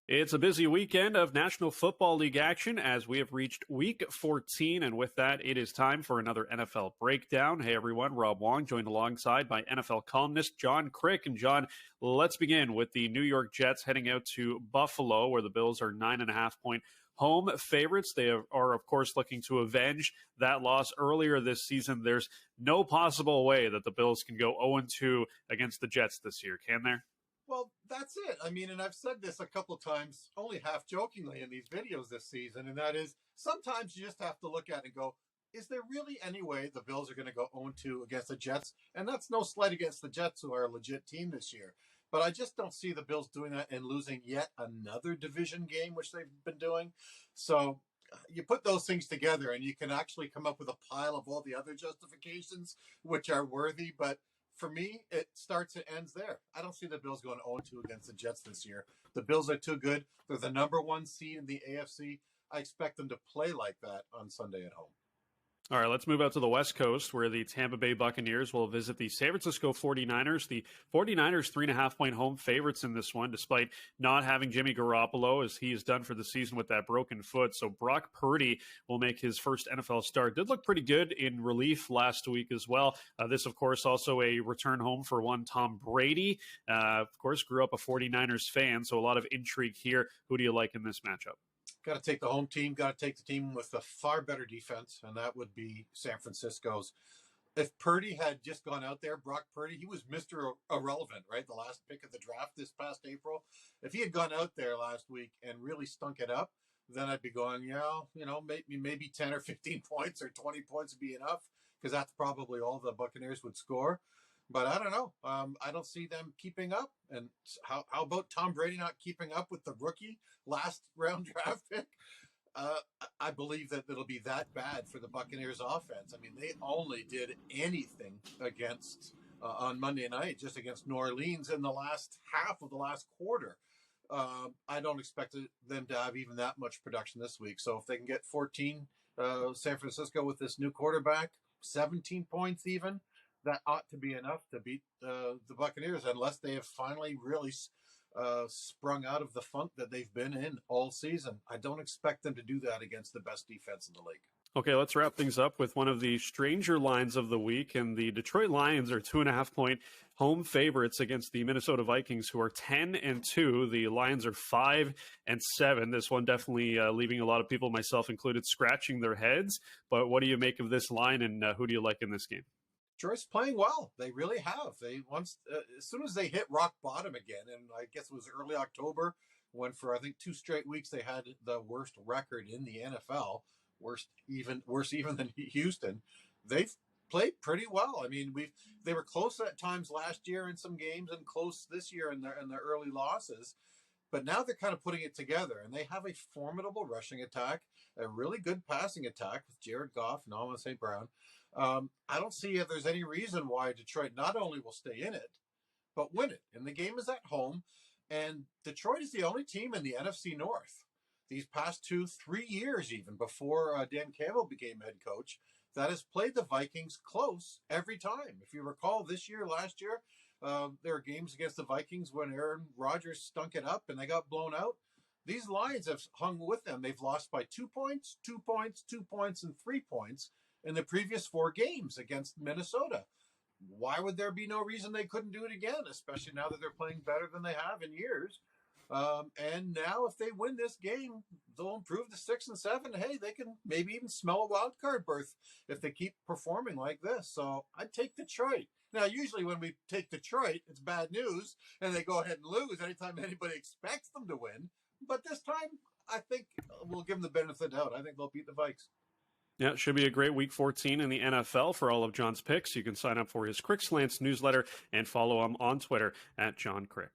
It's a busy weekend of National Football League action as we have reached Week 14, and with that, it is time for another NFL breakdown. Hey everyone, Rob Wong, joined alongside by NFL columnist John Kryk. And John, let's begin with the New York Jets heading out to Buffalo, where the Bills are 9.5-point home favorites. They are, of course, looking to avenge that loss earlier this season. There's no possible way that the Bills can go 0-2 against the Jets this year, can there? Well, that's it. I mean, and I've said this a couple of times, only half jokingly in these videos this season, and that is sometimes you just have to look at it and go, is there really any way the Bills are going to go 0-2 against the Jets? And that's no slight against the Jets, who are a legit team this year. But I just don't see the Bills doing that and losing yet another division game, which they've been doing. So you put those things together and you can actually come up with a pile of all the other justifications, which are worthy. But for me, it starts and ends there. I don't see the Bills going 0-2 against the Jets this year. The Bills are too good. They're the number one seed in the AFC. I expect them to play like that on Sunday at home. All right, let's move out to the West Coast, where the Tampa Bay Buccaneers will visit the San Francisco 49ers. The 49ers 3.5-point home favorites in this one, despite not having Jimmy Garoppolo, as he is done for the season with that broken foot. So Brock Purdy will make his first NFL start. Did look pretty good in relief last week as well. This, of course, also a return home for one Tom Brady. Of course, grew up a 49ers fan, so a lot of intrigue here. Who do you like in this matchup? Got to take the home team, got to take the team with a far better defense, and that would be San Francisco's. If Purdy had just gone out there, Brock Purdy, he was Mr. Irrelevant, right? The last pick of the draft this past April. If he had gone out there last week and really stunk it up, then I'd be going, maybe 10 or 15 points or 20 points would be enough, because that's probably all the Buccaneers would score. But I don't know. I don't see them keeping up. And how about Tom Brady not keeping up with the rookie last round draft pick? I believe that it'll be that bad for the Buccaneers offense. I mean, they only did anything against on Monday night, just against New Orleans in the last half of the last quarter. I don't expect them to have even that much production this week. So if they can get 14, San Francisco with this new quarterback, 17 points even, that ought to be enough to beat the Buccaneers, unless they have finally really sprung out of the funk that they've been in all season. I don't expect them to do that against the best defense in the league. Okay, let's wrap things up with one of the stranger lines of the week, and the Detroit Lions are 2.5-point home favorites against the Minnesota Vikings, who are 10-2. The Lions are 5-7. This one definitely leaving a lot of people, myself included, scratching their heads. But what do you make of this line, and who do you like in this game? Detroit's playing well. They really have. They once, as soon as they hit rock bottom again, and I guess it was early October, when for I think 2 straight weeks they had the worst record in the NFL, worse even than Houston. They've played pretty well. I mean, they were close at times last year in some games, and close this year in their early losses. But now they're kind of putting it together, and they have a formidable rushing attack, a really good passing attack with Jared Goff and Amon St. Brown. I don't see if there's any reason why Detroit not only will stay in it, but win it. And the game is at home, and Detroit is the only team in the NFC North these past 2-3 years, even before Dan Campbell became head coach, that has played the Vikings close every time. If you recall, last year, there were games against the Vikings when Aaron Rodgers stunk it up and they got blown out. These Lions have hung with them. They've lost by 2 points, 2 points, 2 points, and 3 points in the previous 4 games against Minnesota. Why would there be no reason they couldn't do it again, especially now that they're playing better than they have in years? And now if they win this game, they'll improve to 6-7. Hey, they can maybe even smell a wild card berth if they keep performing like this. So I'd take Detroit. Now, usually when we take Detroit, it's bad news, and they go ahead and lose anytime anybody expects them to win. But this time, I think we'll give them the benefit of the doubt. I think they'll beat the Vikes. Yeah, it should be a great Week 14 in the NFL. For all of John's picks, you can sign up for his Kryk Slants newsletter and follow him on Twitter at John Kryk.